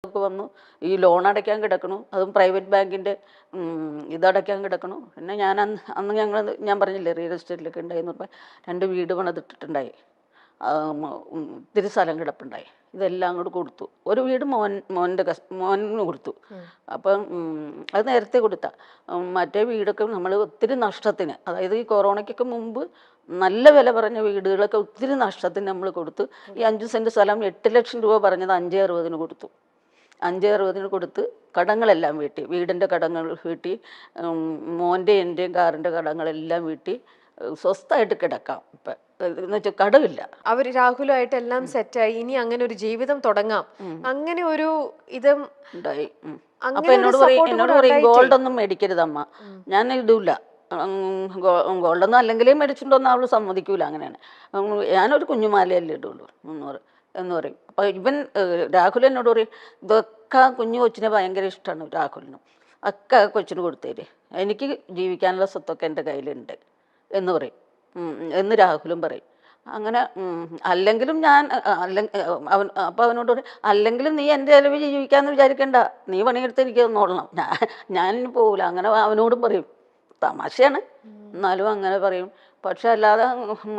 ഒക്കെ വന്നു. ഈ ലോൺ അടയ്ക്കാൻ കിടക്കണു, അതും പ്രൈവറ്റ് ബാങ്കിൻ്റെ ഇതടയ്ക്കാൻ കിടക്കണു. പിന്നെ ഞാൻ അന്ന് ഞാൻ പറഞ്ഞില്ലേ റിയൽ എസ്റ്റേറ്റിലൊക്കെ ഉണ്ടായിരുന്നു. ഇപ്പം 2 വീട് പണിതിട്ടിട്ടുണ്ടായി. ഇത്തിരി സ്ഥലം കിടപ്പുണ്ടായി. ഇതെല്ലാം അങ്ങോട്ട് കൊടുത്തു. ഒരു വീട് മോനിന് കൊടുത്തു. അപ്പം അത് നേരത്തെ കൊടുത്താ. മറ്റേ വീടൊക്കെ നമ്മൾ ഒത്തിരി നഷ്ടത്തിന്, അതായത് ഈ കൊറോണയ്ക്കൊക്കെ മുമ്പ് നല്ല വില പറഞ്ഞ വീടുകളൊക്കെ ഒത്തിരി നഷ്ടത്തിന് നമ്മൾ കൊടുത്തു. ഈ 5 സെൻറ്റ് സ്ഥലം 8 ലക്ഷം രൂപ പറഞ്ഞത് 5,60 കൊടുത്തു. 5,60 കൊടുത്ത് കടങ്ങളെല്ലാം വീട്ടി, വീടിൻ്റെ കടങ്ങൾ വീട്ടി, മോൻ്റെ എൻ്റെയും കാറിൻ്റെ കടങ്ങളെല്ലാം വീട്ടി സ്വസ്ഥമായിട്ട് കിടക്കാം. ഇപ്പം എന്ന് വെച്ചാൽ കടമില്ല. അവര് രാഹുലുമായിട്ട് എല്ലാം സെറ്റായി. ഇനി അങ്ങനെ ഒരു ജീവിതം തുടങ്ങാം, അങ്ങനെ ഒരു ഇതും ഉണ്ടായി. അപ്പൊ എന്നോട് പറയും ഗോൾഡൊന്നും മേടിക്കരുതമ്മ, ഞാൻ ഇടൂല. ഗോൾഡൊന്നും അല്ലെങ്കിലേ മേടിച്ചിട്ടൊന്നും അവള് സമ്മതിക്കൂല. അങ്ങനെയാണ്. ഞാനൊരു കുഞ്ഞുമാലയല്ലേ ഇടുള്ളൂ 300 എന്ന് പറയും. അപ്പൊ ഇവൻ രാഹുൽ എന്നോട് പറയും, ഇതൊക്കെ കുഞ്ഞു കൊച്ചിനെ ഭയങ്കര ഇഷ്ടമാണ് രാഹുലിനും, ഒക്കെ കൊച്ചിന് കൊടുത്തേര്, എനിക്ക് ജീവിക്കാനുള്ള സ്വത്തൊക്കെ എൻ്റെ കയ്യിലുണ്ട് എന്ന് പറയും. എന്ന് രാഹുലും പറയും. അങ്ങനെ അല്ലെങ്കിലും ഞാൻ അപ്പം അവനോട് പറയും, അല്ലെങ്കിലും നീ എൻ്റെ ചിലവ് ജീവിക്കാമെന്ന് വിചാരിക്കണ്ട, നീ പണിയെടുത്ത് എനിക്ക് തന്നോളണം, ഞാനിനി പോകില്ല. അങ്ങനെ അവനോടും പറയും. തമാശയാണ്, എന്നാലും അങ്ങനെ പറയും. പക്ഷെ അല്ലാതെ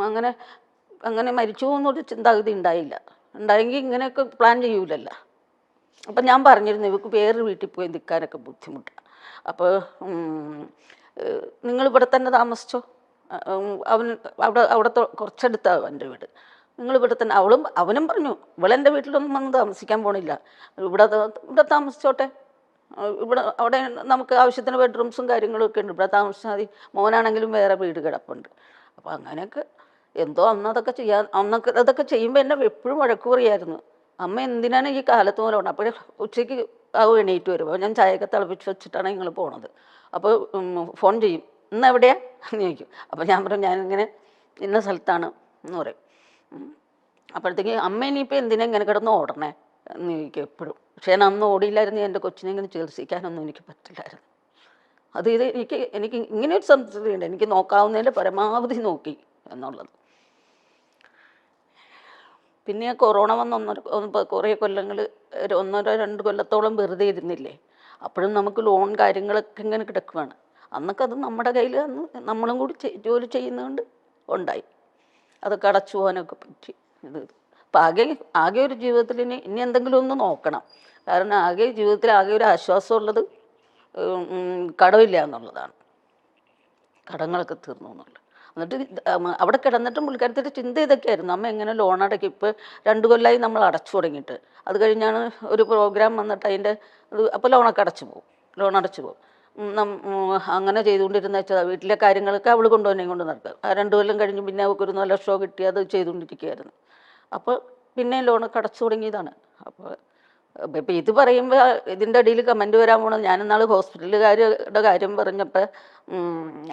അങ്ങനെ അങ്ങനെ മരിച്ചു എന്നൊരു ചിന്താഗതി ഉണ്ടായില്ല. ഉണ്ടായെങ്കിൽ ഇങ്ങനെയൊക്കെ പ്ലാൻ ചെയ്യൂലല്ലോ. അപ്പം ഞാൻ പറഞ്ഞിരുന്നു ഇവർക്ക് വേറൊരു വീട്ടിൽ പോയി നിൽക്കാനൊക്കെ ബുദ്ധിമുട്ടാണ്. അപ്പോൾ നിങ്ങളിവിടെ തന്നെ താമസിച്ചോ, അവൻ അവിടെ കുറച്ചടുത്താണ് എൻ്റെ വീട്, നിങ്ങളിവിടെ തന്നെ. അവനും പറഞ്ഞു, ഇവളെൻ്റെ വീട്ടിലൊന്നും വന്ന് താമസിക്കാൻ പോണില്ല, ഇവിടെ താമസിച്ചോട്ടെ, അവിടെ നമുക്ക് ആവശ്യത്തിന് ബെഡ്റൂംസും കാര്യങ്ങളൊക്കെ ഉണ്ട്, ഇവിടെ താമസിച്ചാൽ മതി, മോനാണെങ്കിലും വേറെ വീട് കിടപ്പുണ്ട്. അപ്പോൾ അങ്ങനെയൊക്കെ എന്തോ അതൊക്കെ ചെയ്യുമ്പോൾ എന്നെ എപ്പോഴും വഴക്ക് പറയായിരുന്നു. അമ്മ എന്തിനാണ് ഈ കാലത്ത് പോലെ പോകണം. അപ്പോൾ ഉച്ചയ്ക്ക് എണീറ്റ് വരും. അപ്പോൾ ഞാൻ ചായയൊക്കെ തിളപ്പിച്ച് വെച്ചിട്ടാണ് നിങ്ങൾ പോണത്. അപ്പോൾ ഫോൺ ചെയ്യും, ഇന്ന് എവിടെയാ എന്ന് ചോദിക്കും. അപ്പോൾ ഞാൻ പറയും ഞാനിങ്ങനെ ഇന്ന സ്ഥലത്താണ് എന്ന് പറയും. അപ്പോഴത്തേക്ക് അമ്മ ഇനിയിപ്പോൾ എന്തിനാ ഇങ്ങനെ കിടന്ന് ഓടണേ എന്ന് ചോദിക്കും എപ്പോഴും. പക്ഷേ ഞാൻ അന്ന് ഓടിയില്ലായിരുന്നു, എൻ്റെ കൊച്ചിനെ ഇങ്ങനെ ചികിത്സിക്കാനൊന്നും എനിക്ക് പറ്റില്ലായിരുന്നു. ഇത് എനിക്ക് ഇങ്ങനെ ഒരു സംതൃപ്തിയുണ്ട്, എനിക്ക് നോക്കാവുന്നതിൻ്റെ പരമാവധി നോക്കി എന്നുള്ളത്. പിന്നെ കൊറോണ വന്ന് കുറേ കൊല്ലങ്ങൾ, 1-2 കൊല്ലത്തോളം വെറുതെ ഇരുന്നില്ലേ. അപ്പോഴും നമുക്ക് ലോൺ കാര്യങ്ങളൊക്കെ ഇങ്ങനെ കിടക്കുകയാണ്. അന്നൊക്കെ അത് നമ്മുടെ കയ്യിൽ അന്ന് നമ്മളും കൂടി ജോലി ചെയ്യുന്നതുകൊണ്ട് ഉണ്ടായി, അതൊക്കെ അടച്ചു പോകാനൊക്കെ പറ്റി. അപ്പം ആകെ ഒരു ജീവിതത്തിൽ ഇനി എന്തെങ്കിലും ഒന്ന് നോക്കണം. കാരണം ജീവിതത്തിൽ ആകെ ഒരു ആശ്വാസമുള്ളത് കടമില്ല എന്നുള്ളതാണ്. കടങ്ങളൊക്കെ തീർന്നു എന്നുള്ളത്. എന്നിട്ട് അവിടെ കിടന്നിട്ടും പുള്ളിക്കാരത്തിൻ്റെ ചിന്ത ഇതൊക്കെയായിരുന്നു, അമ്മ എങ്ങനെ ലോൺ അടയ്ക്കും. ഇപ്പോൾ 2 കൊല്ലമായി നമ്മൾ അടച്ചു തുടങ്ങിയിട്ട്. അത് കഴിഞ്ഞാണ് ഒരു പ്രോഗ്രാം വന്നിട്ട് അതിൻ്റെ അപ്പോൾ ലോൺ അടച്ചു പോകും. അങ്ങനെ ചെയ്തുകൊണ്ടിരുന്ന വെച്ചാൽ വീട്ടിലെ കാര്യങ്ങളൊക്കെ അവൾ കൊണ്ട് നടക്കുക. 2 കൊല്ലം കഴിഞ്ഞ് പിന്നെ അവൾക്ക് ഒരു നല്ല ഷോ കിട്ടി, അത് ചെയ്തുകൊണ്ടിരിക്കുകയായിരുന്നു. അപ്പോൾ പിന്നെ ലോണൊക്കെ അടച്ചു തുടങ്ങിയതാണ്. അപ്പോൾ ഇപ്പം ഇത് പറയുമ്പോൾ ഇതിൻ്റെ അടിയിൽ കമൻറ്റ് വരാൻ പോണത്, ഞാനിന്നാൾ ഹോസ്പിറ്റലുകാരുടെ കാര്യം പറഞ്ഞപ്പോൾ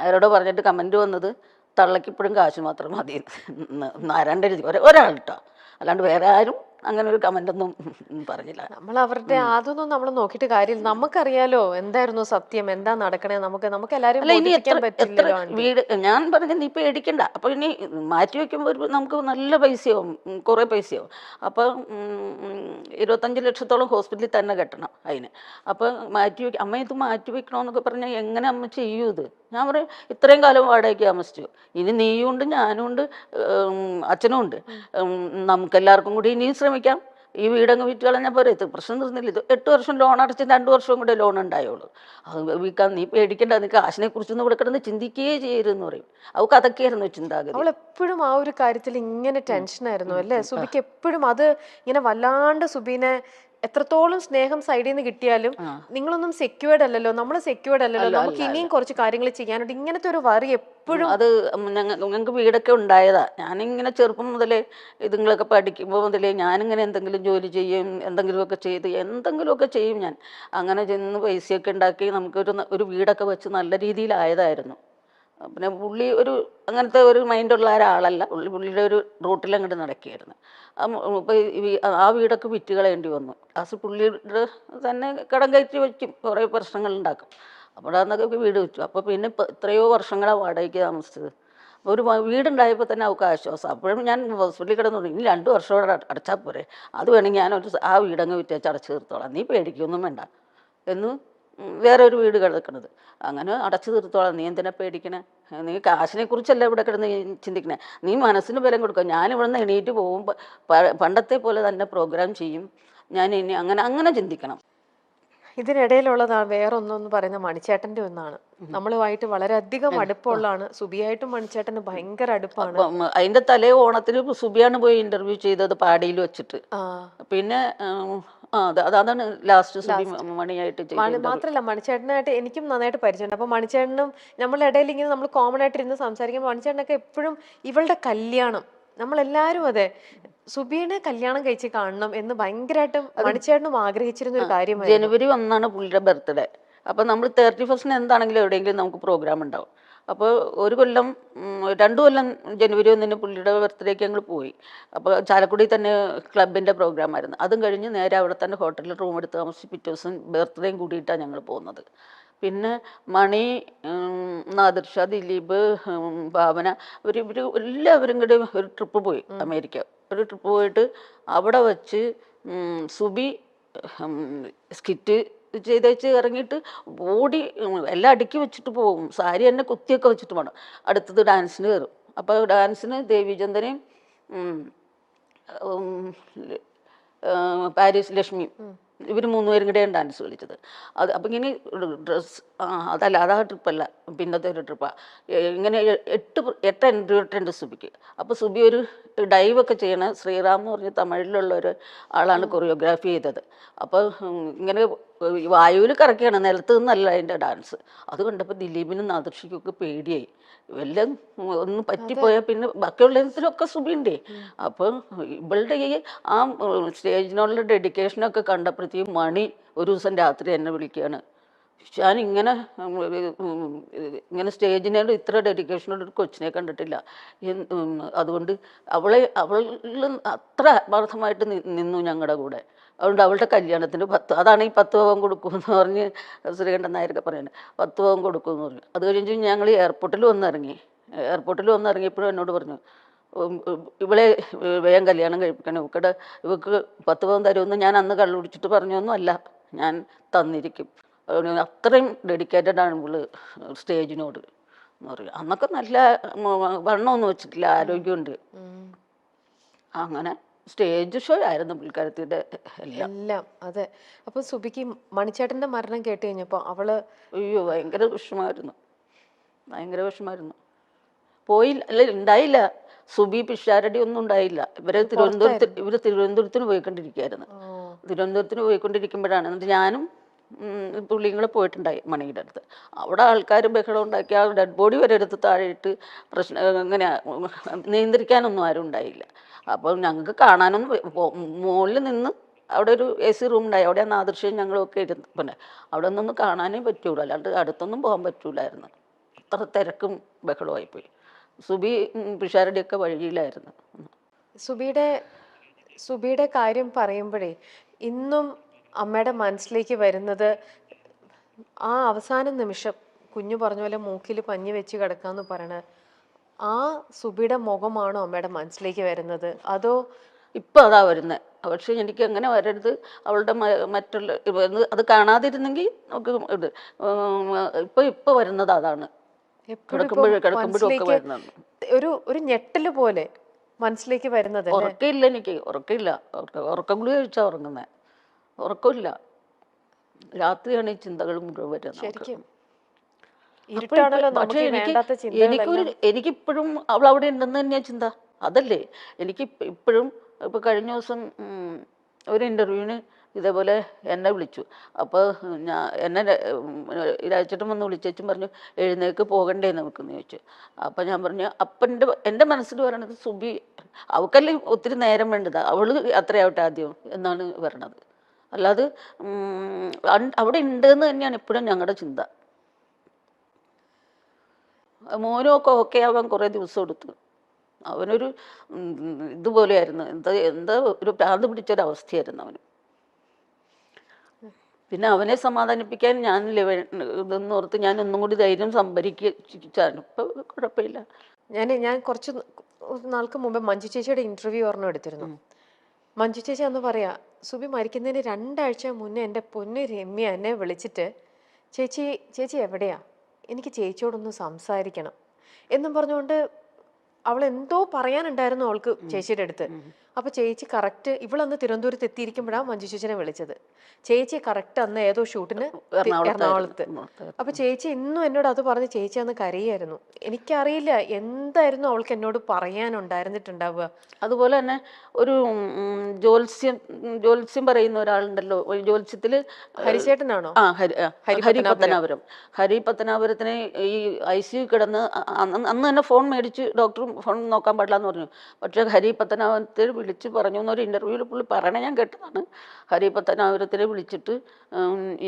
അവരോട് പറഞ്ഞിട്ട് കമൻറ്റ് വന്നത്, തള്ളയ്ക്ക് ഇപ്പോഴും കാശ് മാത്രം മതി ആരാണ്ട് ഒരാൾ കേട്ടോ, അല്ലാണ്ട് വേറെ ആരും അങ്ങനെ ഒരു കമൻ്റൊന്നും പറഞ്ഞില്ല. നമ്മൾ അവരുടെ അതൊന്നും നമ്മൾ നോക്കിയിട്ട് കാര്യമില്ല. നമുക്കറിയാലോ എന്തായിരുന്നു സത്യം, എന്താ നടക്കണേ. നമുക്ക് എല്ലാവരും വീട് ഞാൻ പറഞ്ഞത് നീ പേടിക്കണ്ട. അപ്പോൾ ഇനി മാറ്റി വയ്ക്കുമ്പോൾ നമുക്ക് നല്ല പൈസയാവും, കുറേ പൈസയാവും. അപ്പം 25 ലക്ഷത്തോളം ഹോസ്പിറ്റലിൽ തന്നെ കെട്ടണം അതിന്. അപ്പോൾ അമ്മ ഇത് മാറ്റി വയ്ക്കണമെന്നൊക്കെ പറഞ്ഞാൽ എങ്ങനെ അമ്മ ചെയ്യൂ ഇത്? ഞാൻ പറയും, ഇത്രയും കാലം വാടകയ്ക്ക് താമസിച്ചു, ഇനി നീയും ഉണ്ട്, ഞാനും ഉണ്ട്, അച്ഛനും ഉണ്ട്, നമുക്കെല്ലാവർക്കും കൂടി ഇനിയും ശ്രമിക്കാം. ഈ വീടങ്ങ് വിറ്റ് കളഞ്ഞാൽ പോരെ, ഇത് പ്രശ്നം തീർന്നില്ല. ഇത് 8 വർഷം ലോൺ അടച്ച് 2 വർഷവും കൂടെ ലോൺ ഉണ്ടായുള്ളൂ. അത് വിൽക്കാൻ നീ പേടിക്കേണ്ട, നീ കാശിനെ കുറിച്ചൊന്നും ഇവിടെ കിടന്ന് ചിന്തിക്കുകയേ ചെയ്യരുതെന്ന് പറയും. അവൾക്ക് അതൊക്കെയായിരുന്നു ചിന്താഗതി. അവൾ എപ്പോഴും ആ ഒരു കാര്യത്തിൽ ഇങ്ങനെ ടെൻഷനായിരുന്നു അല്ലേ സുബിക്ക്? എപ്പോഴും അത് ഇങ്ങനെ വല്ലാണ്ട് സുബീനെ എത്രത്തോളം സ്നേഹം സൈഡിൽ നിന്ന് കിട്ടിയാലും നിങ്ങളൊന്നും സെക്യൂർഡ് അല്ലല്ലോ, നമ്മൾ സെക്യൂർഡ് അല്ലല്ലോ, നമുക്ക് ഇനിയും കുറച്ച് കാര്യങ്ങൾ ചെയ്യാനുണ്ട്, ഇങ്ങനത്തെ ഒരു വറി എപ്പോഴും. അത് ഞങ്ങൾക്ക് വീടൊക്കെ ഉണ്ടായതാ. ഞാനിങ്ങനെ ചെറുപ്പം മുതലേ ഇതുങ്ങളൊക്കെ പഠിക്കുമ്പോൾ മുതലേ ഞാനിങ്ങനെ എന്തെങ്കിലും ജോലി ചെയ്യും, എന്തെങ്കിലുമൊക്കെ ചെയ്യും ഞാൻ. അങ്ങനെ ചെന്ന് പൈസയൊക്കെ ഉണ്ടാക്കി നമുക്കൊരു വീടൊക്കെ വെച്ച് നല്ല രീതിയിലായതായിരുന്നു. പിന്നെ പുള്ളി അങ്ങനത്തെ ഒരു മൈൻഡുള്ള ഒരാളല്ല. പുള്ളിയുടെ ഒരു റൂട്ടിൽ അങ്ങോട്ട് നടക്കുകയായിരുന്നു. അപ്പോൾ ആ വീടൊക്കെ വിറ്റ് കളയേണ്ടി വന്നു. പുള്ളിയുടെ തന്നെ കടം കയറ്റി വയ്ക്കും, കുറേ പ്രശ്നങ്ങളുണ്ടാക്കും. അപ്പോൾ അന്നൊക്കെ വീട് വെച്ചു. അപ്പോൾ പിന്നെ എത്രയോ വർഷങ്ങളാണ് വാടകയ്ക്ക് താമസിച്ചത്. ഒരു വീടുണ്ടായപ്പോൾ തന്നെ അവൾക്ക് ആശ്വാസം. അപ്പോഴും ഞാൻ ഹോസ്പിറ്റലിൽ കിടന്നു ഇനി 2 വർഷം കൂടെ അടച്ചാൽ പോരെ, അത് വേണമെങ്കിൽ ആ വീടങ്ങ് വിറ്റേച്ച് അടച്ചു തീർത്തോളാം, നീ പേടിക്കൊന്നും വേണ്ട എന്ന് വേറെ ഒരു വീട് കിടക്കണത്. അങ്ങനെ അടച്ചു തീർത്തോളാം, നീ എന്തിനാ പേടിക്കണേ, നീ കാശിനെ കുറിച്ചല്ല ഇവിടെ കിടന്ന് ചിന്തിക്കണേ, നീ മനസ്സിന് ബലം കൊടുക്കുക. ഞാൻ ഇവിടുന്ന് എണീറ്റ് പോകുമ്പോൾ പണ്ടത്തെ പോലെ തന്നെ പ്രോഗ്രാം ചെയ്യും ഞാൻ ഇനി, അങ്ങനെ ചിന്തിക്കണം. ഇതിനിടയിലുള്ളതാണ് വേറൊന്നെന്ന് പറയുന്ന മണിച്ചേട്ടന്റെ ഒന്നാണ്. നമ്മളുമായിട്ട് വളരെയധികം അടുപ്പമുള്ളതാണ്. സുബിയായിട്ടും മണിച്ചേട്ടന് ഭയങ്കര അടുപ്പാണ്. അതിന്റെ തലേ ഓണത്തിന് സുബിയാണ് പോയി ഇന്റർവ്യൂ ചെയ്തത് പാടിയിൽ വെച്ചിട്ട്. പിന്നെ അതാണ് ലാസ്റ്റ് സുബി മണിയായിട്ട് ചെയ്തത്. മാത്രല്ല മണിച്ചേട്ടനായിട്ട് എനിക്കും നന്നായിട്ട് പരിചയമുണ്ട്. അപ്പൊ മണിച്ചേട്ടനും നമ്മളുടെ ഇടയിൽ ഇങ്ങനെ നമ്മൾ കോമൺ ആയിട്ട് ഇരുന്ന് സംസാരിക്കുമ്പോൾ മണിച്ചേട്ടനൊക്കെ എപ്പോഴും ഇവളുടെ കല്യാണം, നമ്മളെല്ലാരും അതെ സുബിയെ കല്യാണം കഴിച്ച് കാണണം എന്ന് ഭയങ്കരമായിട്ടും മണിച്ചേട്ടനും ആഗ്രഹിച്ചിരുന്ന ഒരു കാര്യമാണ്. ജനുവരി 1 പുള്ളിയുടെ ബർത്ത്ഡേ. അപ്പോൾ നമ്മൾ 31 എന്താണെങ്കിലും എവിടെയെങ്കിലും നമുക്ക് പ്രോഗ്രാം ഉണ്ടാവും. അപ്പോൾ 2 കൊല്ലം ജനുവരി 1 പുള്ളിയുടെ ബർത്ത്ഡേക്ക് ഞങ്ങൾ പോയി. അപ്പോൾ ചാലക്കുടി തന്നെ ക്ലബിൻ്റെ പ്രോഗ്രാമായിരുന്നു. അതും കഴിഞ്ഞ് നേരെ അവിടെ തന്നെ ഹോട്ടലിൽ റൂം എടുത്ത് താമസിച്ച് പിറ്റേ ദിവസം ബർത്ത്ഡേയും കൂടിയിട്ടാണ് ഞങ്ങൾ പോകുന്നത്. പിന്നെ മണി, നാദിർഷ, ദിലീപ്, ഭാവന ഇവർ എല്ലാവരും കൂടി ഒരു ട്രിപ്പ് പോയി അമേരിക്ക. ഒരു ട്രിപ്പ് പോയിട്ട് അവിടെ വച്ച് സുബി സ്കിറ്റ് ചെയ്തേച്ച് ഇറങ്ങിയിട്ട് ഓടി എല്ലാം അടുക്കി വെച്ചിട്ട് പോകും. സാരി തന്നെ കുത്തിയൊക്കെ വെച്ചിട്ട് വേണം. അടുത്തത് ഡാൻസിന് കയറും. അപ്പോൾ ഡാൻസിന് ദേവിചന്ദനെയും പാരീസ് ലക്ഷ്മിയും ഇവർ 3 പേരും കൂടെയാണ് ഡാൻസ് കളിച്ചത്. അപ്പം ഇങ്ങനെ ഡ്രസ്സ് അതാ ട്രിപ്പല്ല, പിന്നത്തെ ഒരു ട്രിപ്പാണ്. ഇങ്ങനെ 8 എൻട്രി സുബിക്ക്. അപ്പോൾ സുബി ഒരു ഡൈവൊക്കെ ചെയ്യണ ശ്രീറാം എന്ന് പറഞ്ഞ തമിഴിലുള്ള ഒരു ആളാണ് കൊറിയോഗ്രാഫി ചെയ്തത്. അപ്പോൾ ഇങ്ങനെ വായുവിൽ കറക്കുകയാണ്, നിലത്ത് നിന്നല്ല അതിൻ്റെ ഡാൻസ്. അത് കണ്ടപ്പോൾ ദിലീപിനും നാദർഷിക്കൊക്കെ പേടിയായി. എല്ലാം ഒന്ന് പറ്റിപ്പോയാൽ പിന്നെ ബാക്കിയുള്ളതിലൊക്കെ സുബിയുണ്ടേ. അപ്പോൾ ഇവളുടെ ഈ ആ സ്റ്റേജിനുള്ള ഡെഡിക്കേഷനൊക്കെ കണ്ടപ്പോഴത്തേക്കും മണി ഒരു ദിവസം രാത്രി എന്നെ വിളിക്കുകയാണ്, ഞാൻ ഇങ്ങനെ സ്റ്റേജിനോട് ഇത്ര ഡെഡിക്കേഷനോട് ഒരു കൊച്ചിനെ കണ്ടിട്ടില്ല, അതുകൊണ്ട് അവളിൽ അത്ര ആത്മാർത്ഥമായിട്ട് നിന്നു ഞങ്ങളുടെ കൂടെ. അതുകൊണ്ട് അവളുടെ കല്യാണത്തിന് അതാണ് ഈ 10 പവൻ കൊടുക്കുമെന്ന് പറഞ്ഞ് ശ്രീകണ്ഠൻ നായരൊക്കെ പറയുന്നത്. 10 പവൻ കൊടുക്കുമെന്ന് പറഞ്ഞു. അത് കഴിഞ്ഞ് ഞങ്ങൾ എയർപോർട്ടിൽ വന്നിറങ്ങിയപ്പോഴും എന്നോട് പറഞ്ഞു, ഇവളെ വേഗം കല്യാണം കഴിപ്പിക്കണം, ഇവക്ക് 10 പവൻ തരുമെന്ന് ഞാൻ അന്ന് കള്ളുപിടിച്ചിട്ട് പറഞ്ഞൊന്നും അല്ല, ഞാൻ തന്നിരിക്കും. അത്രയും ഡെഡിക്കേറ്റഡ് ആണ് ഇവള് സ്റ്റേജിനോട് എന്ന് പറയും. അന്നൊക്കെ നല്ല വണ്ണമൊന്നും വെച്ചിട്ടില്ല, ആരോഗ്യമുണ്ട്. അങ്ങനെ സ്റ്റേജ് ഷോ ആയിരുന്നു പുള്ളിക്കാരത്തിയുടെ എല്ലാം. അതെ. അപ്പൊ സുബിക്ക് മണിച്ചേട്ടന്റെ മരണം കേട്ട് കഴിഞ്ഞപ്പോ അവള് അയ്യോ ഭയങ്കര വിഷമായിരുന്നു. ഉണ്ടായില്ല. സുബി പിഷാരടി ഒന്നും ഉണ്ടായില്ല. ഇവര് തിരുവനന്തപുരത്തിന് പോയിക്കൊണ്ടിരിക്കുമ്പോഴാണ്. എന്നിട്ട് ഞാനും പുള്ളിയും കൂടെ പോയിട്ടുണ്ടായി മണിയുടെ അടുത്ത്. അവിടെ ആൾക്കാർ ബഹളം ഉണ്ടാക്കി, ആ ഡെഡ് ബോഡി വരെ എടുത്ത് താഴെയിട്ട് പ്രശ്നം, അങ്ങനെ നിയന്ത്രിക്കാനൊന്നും ആരും ഉണ്ടായില്ല. അപ്പോൾ ഞങ്ങൾക്ക് കാണാനൊന്നും, മുകളിൽ നിന്ന് അവിടെ ഒരു AC റൂം ഉണ്ടായി, അവിടെ നാദൃശ്യം ഞങ്ങളൊക്കെ ഇരുന്ന്, പിന്നെ അവിടെ നിന്നൊന്നും കാണാനേ പറ്റൂല, അല്ലാണ്ട് അടുത്തൊന്നും പോകാൻ പറ്റൂലായിരുന്നു. അത്ര തിരക്കും ബഹളമായിപ്പോയി. സുബി പിഷാരടിയൊക്കെ വഴിയിലായിരുന്നു. സുബിയുടെ കാര്യം പറയുമ്പോഴേ ഇന്നും അമ്മയുടെ മനസ്സിലേക്ക് വരുന്നത് ആ അവസാന നിമിഷം, കുഞ്ഞു പറഞ്ഞ പോലെ മൂക്കിൽ പഞ്ഞി വെച്ച് കിടക്കാന്ന് പറയണത്, ആ സുബിയുടെ മുഖമാണോ അമ്മയുടെ മനസ്സിലേക്ക് വരുന്നത്, അതോ ഇപ്പം അതാ വരുന്നത്? പക്ഷെ എനിക്ക് അങ്ങനെ വരരുത്, അവളുടെ മറ്റുള്ള അത് കാണാതിരുന്നെങ്കിൽ നമുക്ക് ഇത് ഇപ്പൊ വരുന്നത് അതാണ്. കിടക്കുമ്പോഴും ഒക്കെ വരുന്നത് ഒരു ഞെട്ടല് പോലെ മനസ്സിലേക്ക് വരുന്നത്. ഉറക്കമില്ല, എനിക്ക് ഉറക്കമില്ല. ഉറക്കം കൂടി കഴിച്ചാ ഉറങ്ങുന്നത്, ഉറക്കമില്ല. രാത്രിയാണ് ഈ ചിന്തകൾ മുഴുവൻ വരുന്നത്. പക്ഷെ എനിക്കിപ്പോഴും അവൾ അവിടെ ഉണ്ടെന്ന് തന്നെയാ ചിന്ത. അതല്ലേ എനിക്ക് ഇപ്പോഴും. ഇപ്പൊ കഴിഞ്ഞ ദിവസം ഒരു ഇന്റർവ്യൂവിന് ഇതേപോലെ എന്നെ വിളിച്ചു. അപ്പോൾ എന്നെ രാജേട്ടൻ വന്ന് വിളിച്ചേച്ചും പറഞ്ഞു, എഴുന്നേക്ക് പോകണ്ടേ നമുക്കെന്ന് ചോദിച്ചു. അപ്പം ഞാൻ പറഞ്ഞു, എൻ്റെ മനസ്സിൽ പറയണത് സുബി അവൾക്കല്ലേ ഒത്തിരി നേരം വേണ്ടത്, അവൾ അത്രയാവട്ടെ ആദ്യം എന്നാണ് പറയണത്. അല്ലാതെ അവിടെ ഉണ്ടെന്ന് തന്നെയാണ് എപ്പോഴും ഞങ്ങളുടെ ചിന്ത. മോനുമൊക്കെ ഓക്കെ ആവാൻ കുറേ ദിവസം എടുത്തു. അവനൊരു ഇതുപോലെയായിരുന്നു, എന്താ ഒരു ഭ്രാന്ത് പിടിച്ചൊരവസ്ഥയായിരുന്നു അവന്. പിന്നെ അവനെ സമാധാനിപ്പിക്കാൻ ഞാനില്ലേ ഇതെന്ന് ഓർത്ത് ഞാൻ ഒന്നും കൂടി ധൈര്യം സംഭരിച്ചാണ്. ഇപ്പം കുഴപ്പമില്ല. ഞാൻ കുറച്ച് നാൾക്ക് മുമ്പ് മഞ്ജു ചേച്ചിയുടെ ഇന്റർവ്യൂ ഒരെണ്ണം എടുത്തിരുന്നു. മഞ്ജു ചേച്ചി അന്ന് പറയാ, സുബി മരിക്കുന്നതിന് 2 ആഴ്ച മുന്നേ എൻ്റെ പൊന്ന് രമ്യ എന്നെ വിളിച്ചിട്ട്, ചേച്ചി ചേച്ചി എവിടെയാ, എനിക്ക് ചേച്ചിയോടൊന്ന് സംസാരിക്കണം എന്നും പറഞ്ഞുകൊണ്ട് അവൾ എന്തോ പറയാനുണ്ടായിരുന്നു അവൾക്ക് ചേച്ചിയുടെ അടുത്ത്. അപ്പൊ ചേച്ചി കറക്റ്റ് ഇവളന്ന് തിരുവനന്തപുരത്ത് എത്തിയിരിക്കുമ്പോഴാണ് മഞ്ജു ചേച്ചിനെ വിളിച്ചത്. ചേച്ചി കറക്റ്റ് അന്ന് ഏതോ ഷൂട്ടിന് എറണാകുളത്ത്. അപ്പൊ ചേച്ചി ഇന്നും എന്നോട് അത് പറഞ്ഞ് ചേച്ചി അന്ന് കരയായിരുന്നു. എനിക്കറിയില്ല എന്തായിരുന്നു അവൾക്ക് എന്നോട് പറയാനുണ്ടായിരുന്നിട്ടുണ്ടാവുക. അതുപോലെ തന്നെ ഒരു ജ്യോത്സ്യം പറയുന്ന ഒരാളുണ്ടല്ലോ, ജ്യോത്സ്യത്തില് ഹരിചേട്ടനാണോ? ഹരി പത്തനാപുരം. ഹരി പത്തനാപുരത്തിന് ഈ ICU കിടന്ന് അന്ന് തന്നെ ഫോൺ മേടിച്ച് ഡോക്ടർ ഫോൺ നോക്കാൻ പാടില്ല എന്ന് പറഞ്ഞു. പക്ഷെ ഹരി പത്തനാപുരത്തിൽ വിളിച്ച് പറഞ്ഞു എന്നൊരു ഇന്റർവ്യൂവിൽ പുള്ളി പറയണേ ഞാൻ കേട്ടതാണ്. ഹരി പത്തനാപുരത്തിനെ വിളിച്ചിട്ട്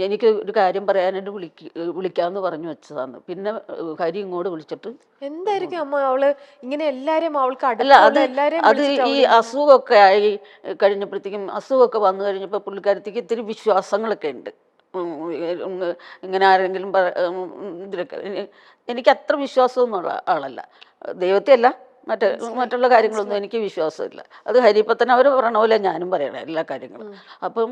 എനിക്ക് ഒരു കാര്യം പറയാനായിട്ട് വിളിക്കാമെന്ന് പറഞ്ഞു വെച്ചതാണ്. പിന്നെ ഹരി ഇങ്ങോട്ട് വിളിച്ചിട്ട് എന്തായിരിക്കും അമ്മ അവള് ഇങ്ങനെ എല്ലാരും അവൾക്ക് അത് ഈ അസുഖമൊക്കെ ആയി കഴിഞ്ഞപ്പോഴത്തേക്കും, അസുഖമൊക്കെ വന്നു കഴിഞ്ഞപ്പോൾ പുള്ളിക്കാരത്തേക്ക് ഇത്തിരി വിശ്വാസങ്ങളൊക്കെ ഉണ്ട്. ഇങ്ങനെ ആരെങ്കിലും ഇതിലൊക്കെ എനിക്ക് അത്ര വിശ്വാസമൊന്നുള്ള ആളല്ല, ദൈവത്തെ അല്ല, മറ്റുള്ള കാര്യങ്ങളൊന്നും എനിക്ക് വിശ്വാസമില്ല. അത് ഹരിപ്പത്തനവർ പറയണ പോലെ ഞാനും പറയണം എല്ലാ കാര്യങ്ങളും. അപ്പം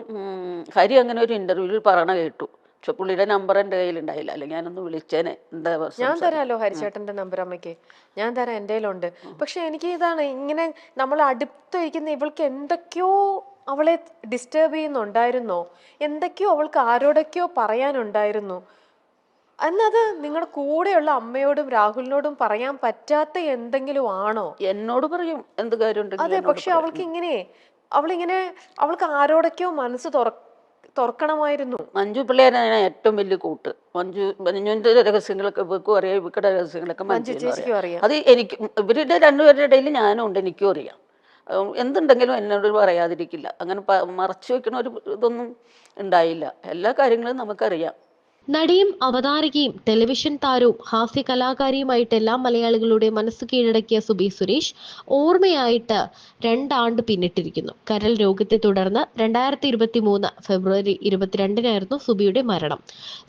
ഹരി അങ്ങനെ ഒരു ഇന്റർവ്യൂവിൽ പറയണ കേട്ടു. പക്ഷെ പുള്ളിയുടെ നമ്പർ എൻ്റെ കയ്യിലുണ്ടായില്ല, അല്ലെങ്കിൽ ഞാനൊന്ന് വിളിച്ചേനെ. എന്താ ഞാൻ തരാമല്ലോ ഹരിച്ചേട്ടന്റെ നമ്പർ അമ്മയ്ക്ക്, ഞാൻ തരാം, എൻ്റെ കയ്യിലുണ്ട്. പക്ഷെ എനിക്ക് ഇതാണ്, ഇങ്ങനെ നമ്മൾ അടുത്തിരിക്കുന്ന ഇവൾക്ക് എന്തൊക്കെയോ അവളെ ഡിസ്റ്റർബ് ചെയ്യുന്നുണ്ടായിരുന്നോ, എന്തൊക്കെയോ അവൾക്ക് ആരോടൊക്കെയോ പറയാനുണ്ടായിരുന്നു. എന്നത് നിങ്ങളുടെ കൂടെയുള്ള അമ്മയോടും രാഹുലിനോടും പറയാൻ പറ്റാത്ത എന്തെങ്കിലും ആണോ? എന്നോട് പറയും എന്ത് കാര്യം. അതെ, പക്ഷെ അവൾക്ക് ഇങ്ങനെ അവൾക്ക് ആരോടൊക്കെയോ മനസ്സ് തുറക്കണമായിരുന്നു. മഞ്ജു പിള്ളേരാണ് ഏറ്റവും വലിയ കൂട്ട്. മഞ്ജുവിന്റെ രഹസ്യങ്ങളൊക്കെ ഇവക്കും അറിയാം, ഇവരുടെ രഹസ്യങ്ങളൊക്കെ മഞ്ജുവിനും അറിയാം. അത് എനിക്ക് ഇവരുടെ രണ്ടുപേരുടെ ഇടയിൽ ഞാനും ഉണ്ട്, എനിക്കും അറിയാം. എന്തുണ്ടെങ്കിലും എന്നോട് പറയാതിരിക്കില്ല. അങ്ങനെ മറച്ചു വെക്കണ ഒരു ഇതൊന്നും ഉണ്ടായില്ല. എല്ലാ കാര്യങ്ങളും നമുക്കറിയാം. നടിയും അവതാരകയും ടെലിവിഷൻ താരവും ഹാസ്യ കലാകാരിയുമായിട്ടെല്ലാം മലയാളികളുടെ മനസ്സ് കീഴടക്കിയ സുബി സുരേഷ് ഓർമ്മയായിട്ട് 2 ആണ്ട് പിന്നിട്ടിരിക്കുന്നു. കരൾ രോഗത്തെ തുടർന്ന് 2023 ഫെബ്രുവരി 22-നായിരുന്നു സുബിയുടെ മരണം.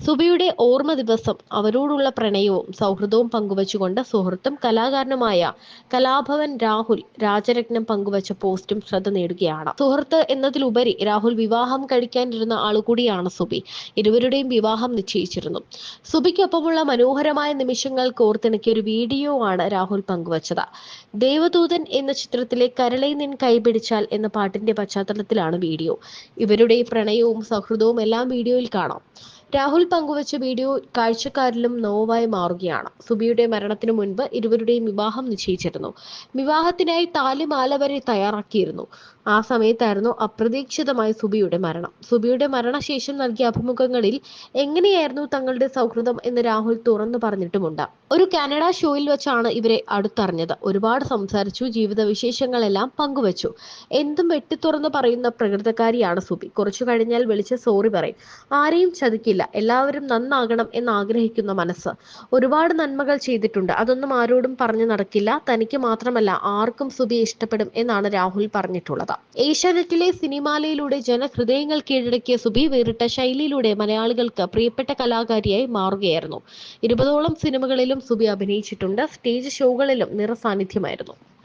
സുബിയുടെ ഓർമ്മ ദിവസം അവരോടുള്ള പ്രണയവും സൗഹൃദവും പങ്കുവച്ചുകൊണ്ട് സുഹൃത്തും കലാകാരനുമായ കലാഭവൻ രാഹുൽ രാജരത്നം പങ്കുവച്ച പോസ്റ്റും ശ്രദ്ധ നേടുകയാണ്. സുഹൃത്ത് എന്നതിലുപരി രാഹുൽ വിവാഹം കഴിക്കാനിരുന്ന ആളുകൂടിയാണ് സുബി. ഇരുവരുടെയും വിവാഹം നിശ്ചയിച്ചിരുന്നു. സുബിക്കൊപ്പമുള്ള മനോഹരമായ നിമിഷങ്ങൾ കോർത്തിണക്കിയ ഒരു വീഡിയോ ആണ് രാഹുൽ പങ്കുവച്ചത്. ദേവദൂതൻ എന്ന ചിത്രത്തിലെ കരളെ നിൻ കൈപിടിച്ചാൽ എന്ന പാട്ടിന്റെ പശ്ചാത്തലത്തിലാണ് വീഡിയോ. ഇവരുടെ പ്രണയവും സൗഹൃദവും എല്ലാം വീഡിയോയിൽ കാണാം. രാഹുൽ പങ്കുവച്ച വീഡിയോ കാഴ്ചക്കാരിലും നോവായി മാറുകയാണ്. സുബിയുടെ മരണത്തിനു മുൻപ് ഇരുവരുടെയും വിവാഹം നിശ്ചയിച്ചിരുന്നു. വിവാഹത്തിനായി താലിമാല വരെ തയ്യാറാക്കിയിരുന്നു. ആ സമയത്തായിരുന്നു അപ്രതീക്ഷിതമായി സുബിയുടെ മരണം. സുബിയുടെ മരണശേഷം നൽകിയ അഭിമുഖങ്ങളിൽ എങ്ങനെയായിരുന്നു തങ്ങളുടെ സൗഹൃദം എന്ന് രാഹുൽ തുറന്നു പറഞ്ഞിട്ടുമുണ്ട്. ഒരു കാനഡ ഷോയിൽ വെച്ചാണ് ഇവരെ അടുത്തറിഞ്ഞത്. ഒരുപാട് സംസാരിച്ചു, ജീവിത വിശേഷങ്ങളെല്ലാം പങ്കുവച്ചു. എന്തും വെട്ടിത്തുറന്ന് പറയുന്ന പ്രകൃതക്കാരിയാണ് സുബി. കുറച്ചു കഴിഞ്ഞാൽ വിളിച്ച് സോറി പറയും. ആരെയും ചതിക്കില്ല. എല്ലാവരും നന്നാകണം എന്ന് ആഗ്രഹിക്കുന്ന മനസ്സ്. ഒരുപാട് നന്മകൾ ചെയ്തിട്ടുണ്ട്. അതൊന്നും ആരോടും പറഞ്ഞു നടക്കില്ല. തനിക്ക് മാത്രമല്ല ആർക്കും സുബിയെ ഇഷ്ടപ്പെടും എന്നാണ് രാഹുൽ പറഞ്ഞിട്ടുള്ളത്. ഏഷ്യാനെറ്റിലെ സിനിമാലയിലൂടെ ജനഹൃദയങ്ങൾ കീഴടക്കിയ സുബി വേറിട്ട ശൈലിയിലൂടെ മലയാളികൾക്ക് പ്രിയപ്പെട്ട കലാകാരിയായി മാറുകയായിരുന്നു. 20ഓളം സിനിമകളിലും സുബി അഭിനയിച്ചിട്ടുണ്ട്. സ്റ്റേജ് ഷോകളിലും നിറസാന്നിധ്യമായിരുന്നു.